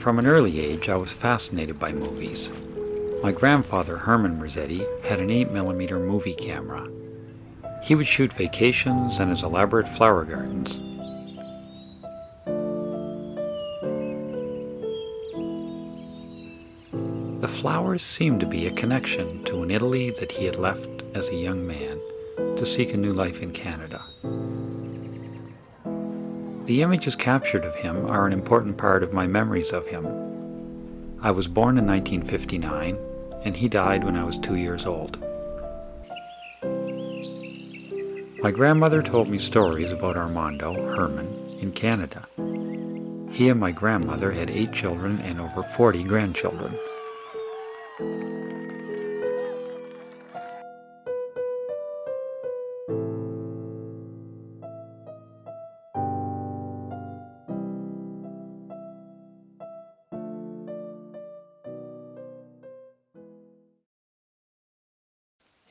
From an early age, I was fascinated by movies. My grandfather, Herman Merzetti, had an 8mm movie camera. He would shoot vacations and his elaborate flower gardens. The flowers seemed to be a connection to an Italy that he had left as a young man to seek a new life in Canada. The images captured of him are an important part of my memories of him. I was born in 1959, and he died when I was 2 years old. My grandmother told me stories about Armando, Herman, in Canada. He and my grandmother had 8 children and over 40 grandchildren.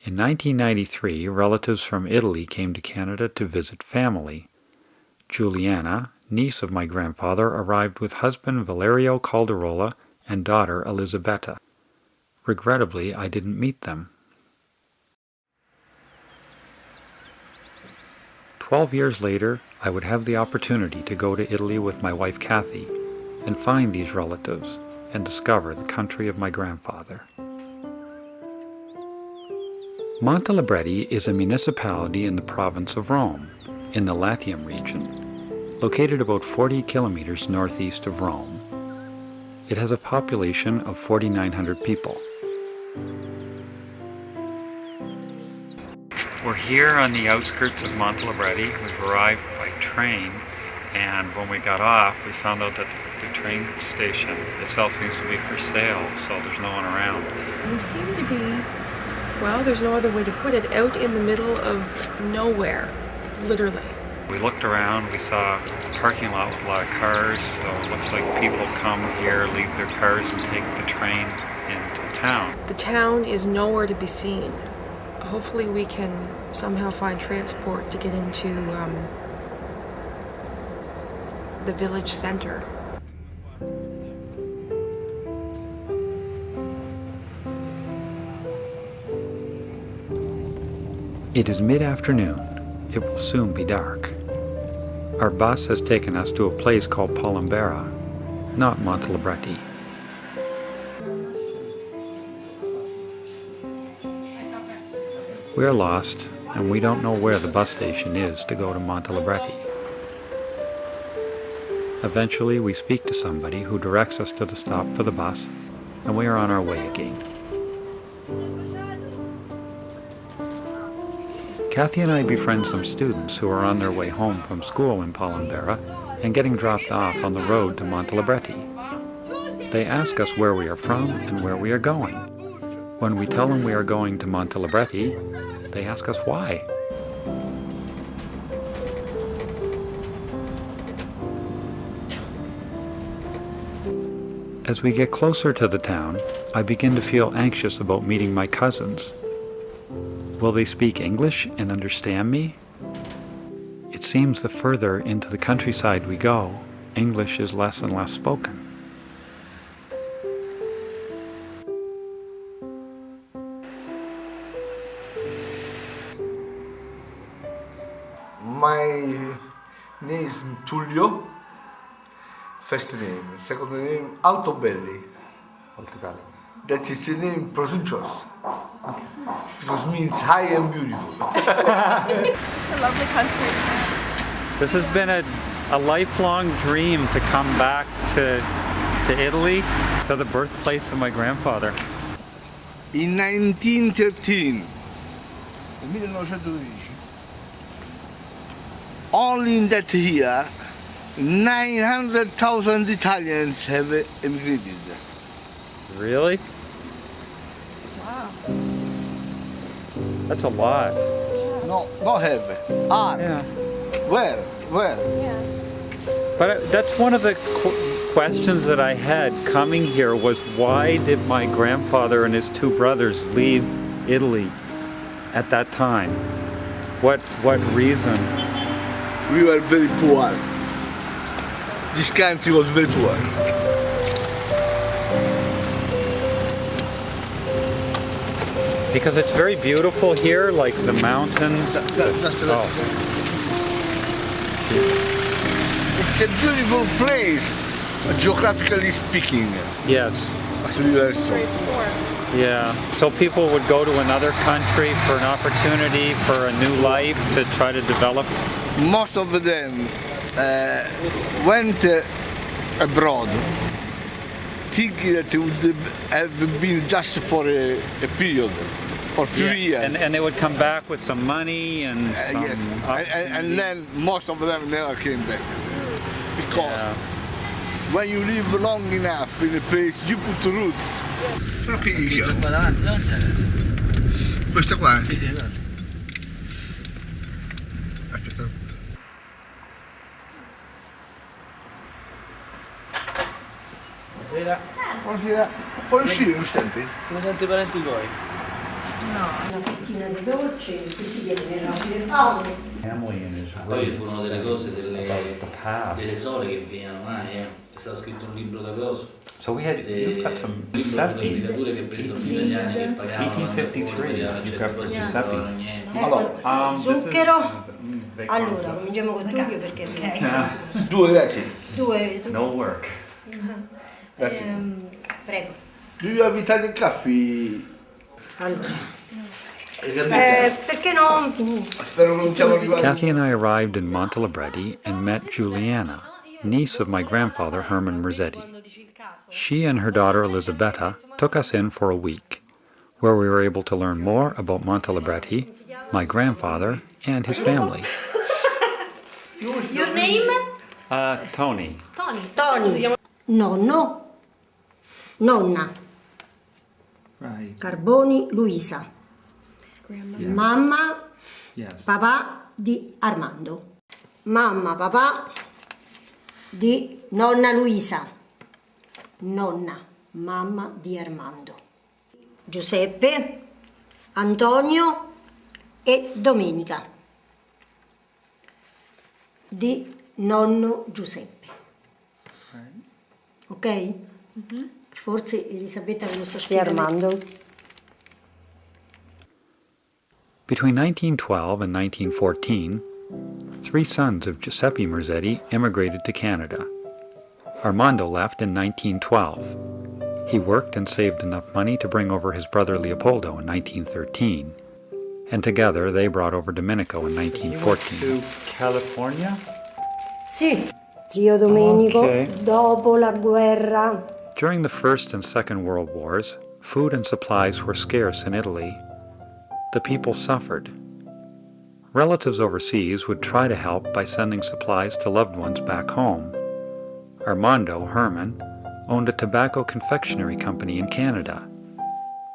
In 1993, relatives from Italy came to Canada to visit family. Juliana, niece of my grandfather, arrived with husband Valerio Calderola and daughter Elisabetta. Regrettably, I didn't meet them. 12 years later, I would have the opportunity to go to Italy with my wife Kathy and find these relatives and discover the country of my grandfather. Montelibretti is a municipality in the province of Rome, in the Latium region, located about 40 kilometers northeast of Rome. It has a population of 4,900 people. We're here on the outskirts of Montelibretti. We've arrived by train, and when we got off, we found out that the train station itself seems to be for sale, so there's no one around. We seem to be, well, there's no other way to put it, out in the middle of nowhere, literally. We looked around, we saw a parking lot with a lot of cars, so it looks like people come here, leave their cars, and take the train into town. The town is nowhere to be seen. Hopefully we can somehow find transport to get into the village center. It is mid-afternoon. It will soon be dark. Our bus has taken us to a place called Palombera, not Montelibretti. We are lost, and we don't know where the bus station is to go to Montelibretti. Eventually, we speak to somebody who directs us to the stop for the bus, and we are on our way again. Kathy and I befriend some students who are on their way home from school in Palombera and getting dropped off on the road to Montelibretti. They ask us where we are from and where we are going. When we tell them we are going to Montelibretti, they ask us why. As we get closer to the town, I begin to feel anxious about meeting my cousins. Will they speak English and understand me? It seems the further into the countryside we go, English is less and less spoken. My name is Tullio, first name. Second name, Altobelli. Altobelli. That is the name Prosuncios. Okay. Because it means high and beautiful. It's a lovely country. This has been a lifelong dream to come back to Italy, to the birthplace of my grandfather. In 1913, only in that year, 900,000 Italians have emigrated. Really? Wow. That's a lot. No, not have. Yeah. Where? Yeah. But that's one of the questions that I had coming here was why did my grandfather and his 2 brothers leave Italy at that time? What reason? We were very poor. This country was very poor. Because it's very beautiful here, like the mountains. Just Oh, It's a beautiful place, geographically speaking. yes. Universal. Yeah. So people would go to another country for an opportunity, for a new life, to try to develop. Most of them went abroad, thinking that it would have been just for a period, for few years. And they would come back with some money and some Yes, and then most of them never came back. Because Yeah. when you live long enough in a place, you put roots. Però che gli chiamo? Qua davanti, no? Questa qua? Sì, guarda. Aspetta. Buonasera. Buonasera. Puoi uscire un istante? Come senti i parenti tuoi? Una fettina di dolce, così viene nella fame. Family and his Poi furono delle cose, delle past. sole che finivano mai, È stato scritto un libro da coso. So you've got some Libro sulle Giuseppe. creature che presero gli italiani che pagavano 1853, you've got for Giuseppe. Ecco, This is- zucchero. Big Allora, concept. cominciamo con Tullio perché Due, grazie. due. No work. Grazie. Prego. Do you have Italian coffee? Allora, Esattamente. perché no? Spero che non siamo arrivati. Kathy and I arrived in Montelibretti and met Juliana, niece of my grandfather Herman Merzetti. She and her daughter Elisabetta took us in for a week, where we were able to learn more about Montelibretti, my grandfather, and his family. Your name? Tony. Tony. Tony. Nonno. Nonna. Right. Carboni Luisa. Mamma, Yes. papà di Armando. Mamma, papà di nonna Luisa. Nonna, mamma di Armando. Giuseppe, Antonio e Domenica. Di nonno Giuseppe. Ok? Forse Elisabetta ve lo sa spiegare. Armando. Between 1912 and 1914, 3 sons of Giuseppe Merzetti immigrated to Canada. Armando left in 1912. He worked and saved enough money to bring over his brother Leopoldo in 1913, and together they brought over Domenico in 1914. To California? Sì, zio Domenico, Ok. dopo la guerra. During the First and Second World Wars, food and supplies were scarce in Italy. The people suffered. Relatives overseas would try to help by sending supplies to loved ones back home. Armando, Herman, owned a tobacco confectionery company in Canada.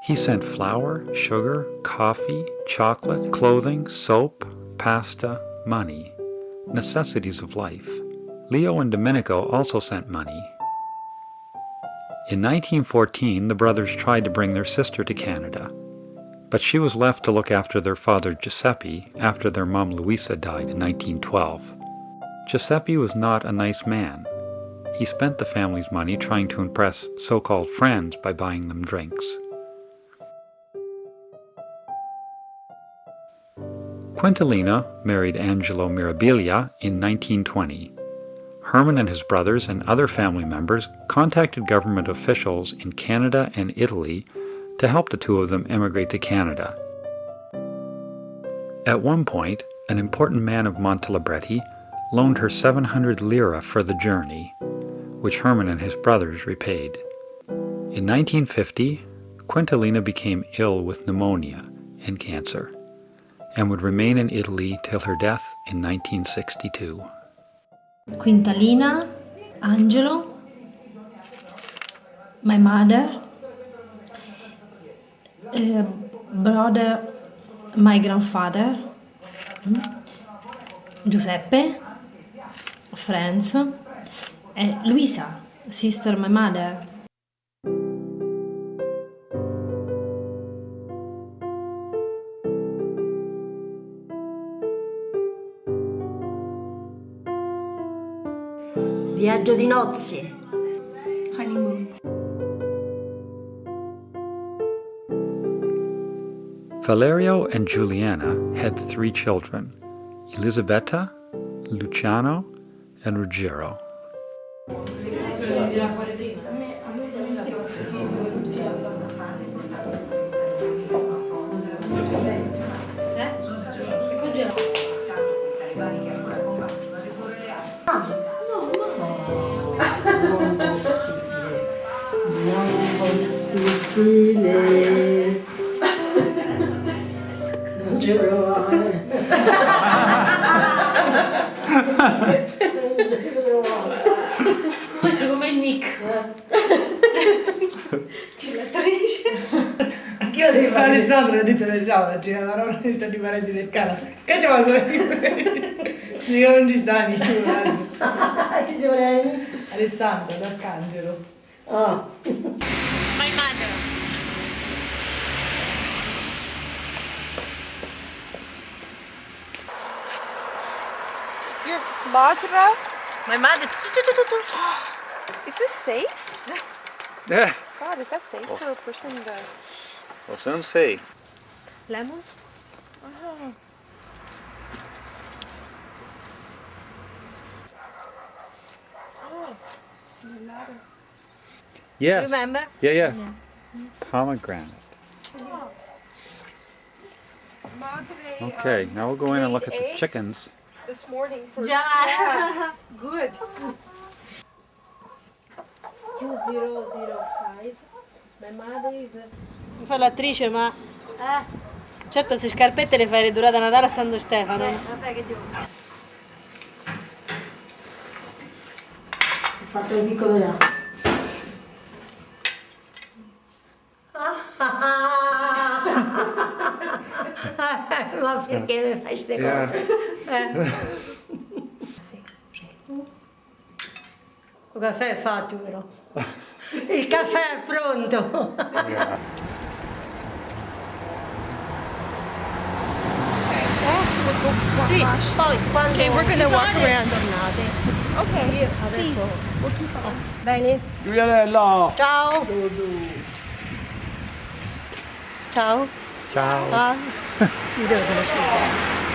He sent flour, sugar, coffee, chocolate, clothing, soap, pasta, money, necessities of life. Leo and Domenico also sent money. In 1914, the brothers tried to bring their sister to Canada, but she was left to look after their father Giuseppe after their mom Luisa died in 1912. Giuseppe was not a nice man. He spent the family's money trying to impress so-called friends by buying them drinks. Quintalina married Angelo Mirabilia in 1920. Herman and his brothers and other family members contacted government officials in Canada and Italy to help the two of them immigrate to Canada. At one point, an important man of Montelibretti loaned her 700 lira for the journey, which Herman and his brothers repaid. In 1950, Quintalina became ill with pneumonia and cancer, and would remain in Italy till her death in 1962. Quintalina, Angelo, my mother, brother, my grandfather, Giuseppe, friends, and Luisa, sister, my mother. Viaggio di nozze. Honeymoon. Valerio and Giuliana had 3 children, Elisabetta, Luciano, and Ruggiero. Non possibile. Non ci provare. Faccio come il Nick. Cilatrice. Anch'io devo fare Alessandro, l'ho detto del sabato, c'è la parola che stanno i parenti del cane. Che ci posso dire? Dico non ci stanno, Che ci volevi? Alessandro, l'Arcangelo. Oh. My mother. Your madre? My mother. Is this safe? Yeah, God, is that safe for a person to... we'll soon see. Lemon? Yes. Remember? Yeah. Pomegranate. Madre, Okay, now we'll go in and look at laid the eggs chickens. this morning for... Yeah. Good. 2005. My mother is... Mi fa l'attrice, ma... Certo, se scarpette le fai le durate a Natale a Santo Stefano. Vabbè, che devo fare? Ho fatto un piccolo da. Ma perché mi fai queste cose? Sì, prego. Il caffè è fatto però. Il caffè è pronto. Sì, poi quando Okay, we're gonna walk around. tornate. Okay. Io adesso bene? Giulianella! Ciao. Ciao. Ciao. Ah, mi devo conoscere.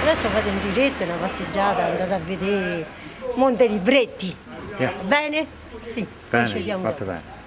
Adesso fate un giretto, una passeggiata, andate a vedere Montelibretti. Yeah. Bene? Sì. Bene, ci vediamo fatto dopo. bene.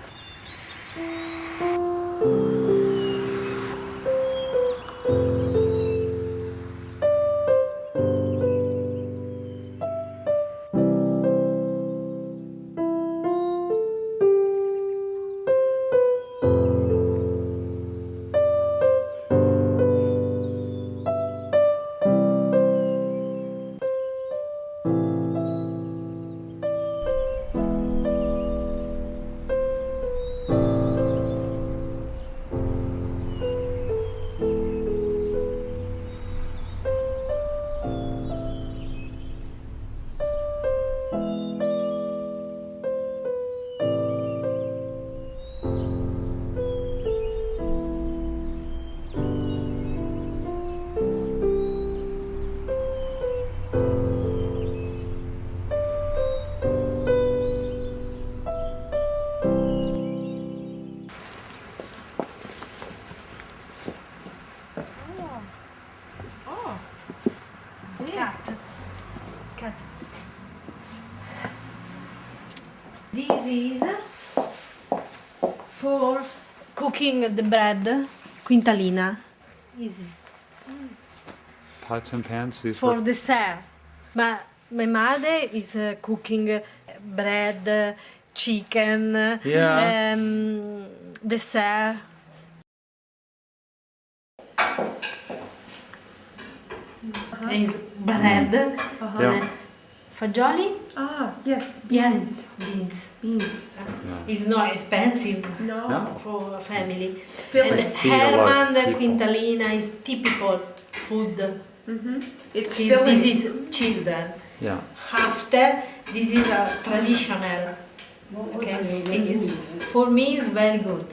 Cat. This is for cooking the bread. Quintalina. Is Pots and pans, these for were... dessert. But my mother is cooking bread, chicken, Yeah. dessert. Is bread. Yeah. Fagioli? Ah, yes. Yes. Beans. Beans. It's not expensive No. No? for a family. Fill And it. Feed a lot of Herman people. Quintalina is typical food. It's This filling. is children. Yeah. After, this is a traditional. Okay, it is, for me it's very good.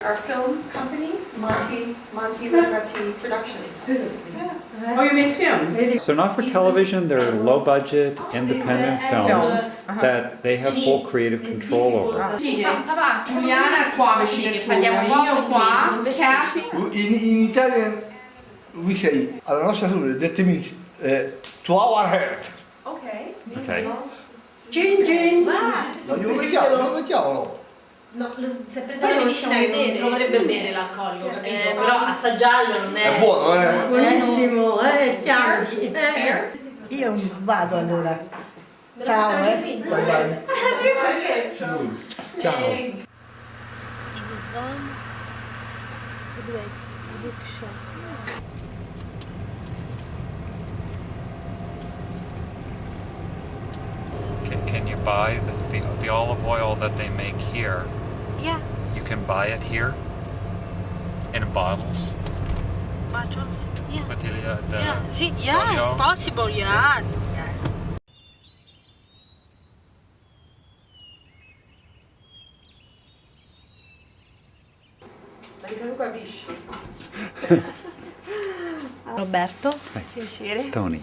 Our film company Montelibretti Productions. Yeah. Oh, you make films? So not for television, they're low-budget, independent films that they have full creative control over. Giuliana qua vicino a io qua, Kathy. In Italian we say, alla nostra salute, that means to our health. Okay. Okay. Cin cin. No, glielo mettiamo, no? No, si è presa la medicina che non dovrebbe bere l'alcolico, però assaggiarlo non è... È buono, eh? Buonissimo, chiami. Io vado allora. Ciao, Bye bye. Ciao. Easy zone. Dov'è? Bookshop. Can you buy the olive oil that they make here? Yeah. You can buy it here in bottles. Bottles? Yeah. Bottiglia da Yeah. See, yeah, it's olio. possible, yeah. Yes. Ma di cosa capisci? Roberto. Piacere. Tony.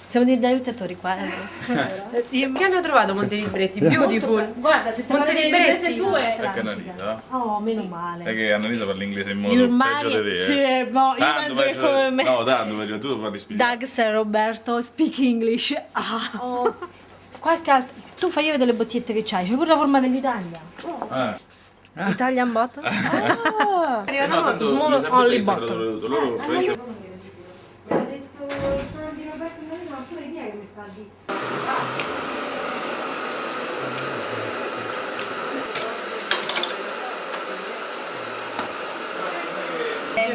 Siamo degli aiutatori qua. Che hanno trovato Montelibretti? Beautiful. Guarda, se te Montelibretti. tue. Perché Annalisa? Oh, meno male. È che Annalisa parla inglese in modo Your peggio di money, te. sì, no, io Tanto penso che come me. No, tanto peggio, tu parli spiegare. Doug e Roberto, speak English. Ah. Oh. Qualche altro. Tu fai vedere le bottigliette che c'hai, c'è pure la forma dell'Italia. Italian bottle? Ah. Arrivano tanto small sempre only te, bottle. loro Mi ha detto San Roberto, ma io non ho pure idea come sta lì.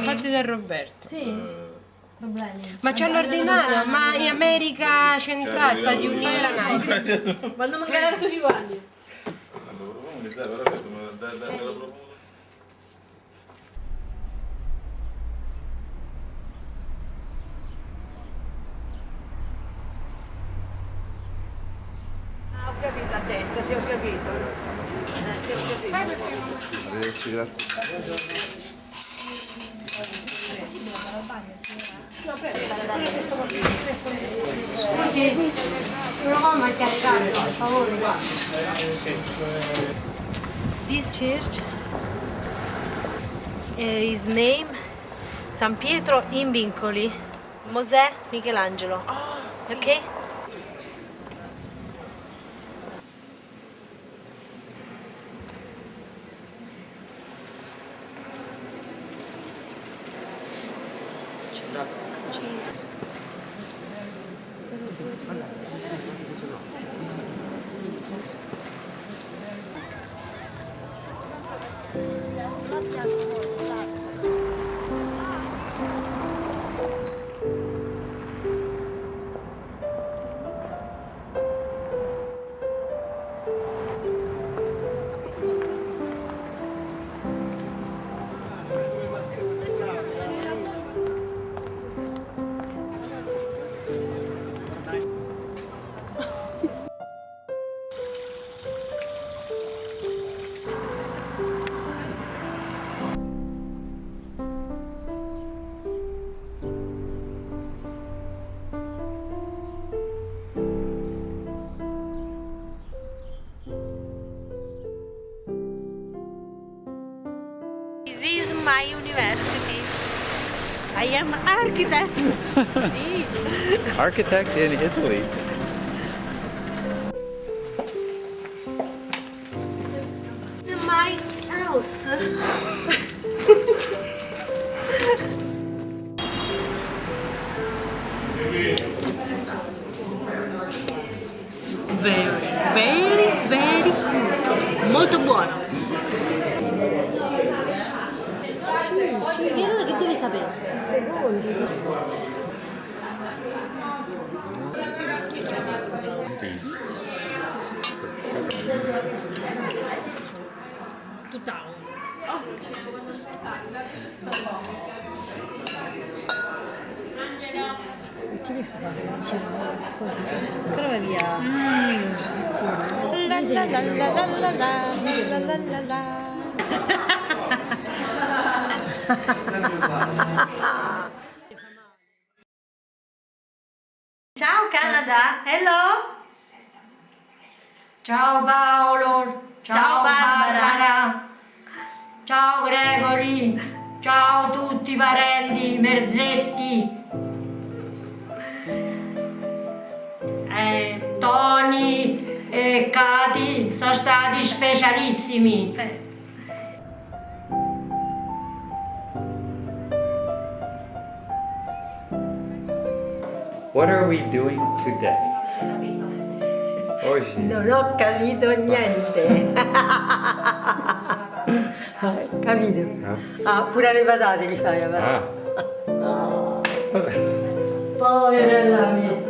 Fatti da Roberto. Sì. Problemi. Ma ci hanno ordinato, ma in America centrale, Stati Uniti e la Nigeria. Quando mancano tutti quanti. Ho capito a testa, sì, ho capito. Sì, ho capito. Arrivederci, grazie. Scusi, proviamo a caricare, per favore. This church is name San Pietro in Vincoli, Mosè Michelangelo. Ok? This is my university. I am architect. Architect in Italy. This is my house. Very good. Molto buono. Sì, e allora che devi sapere? I secondi. Tutt'altro. Che gli fa colazione? Cosa? Ancora va via. La la la la la la la la la la. Ciao Canada, hello. Ciao Paolo, Ciao Barbara. ciao Gregory, ciao tutti i parenti Merzetti, Tony e Cati sono stati specialissimi. What are we doing today? Oggi. Non ho capito niente. Capito? Ah, pure le patate li fai, però. Ah. Poverella mia.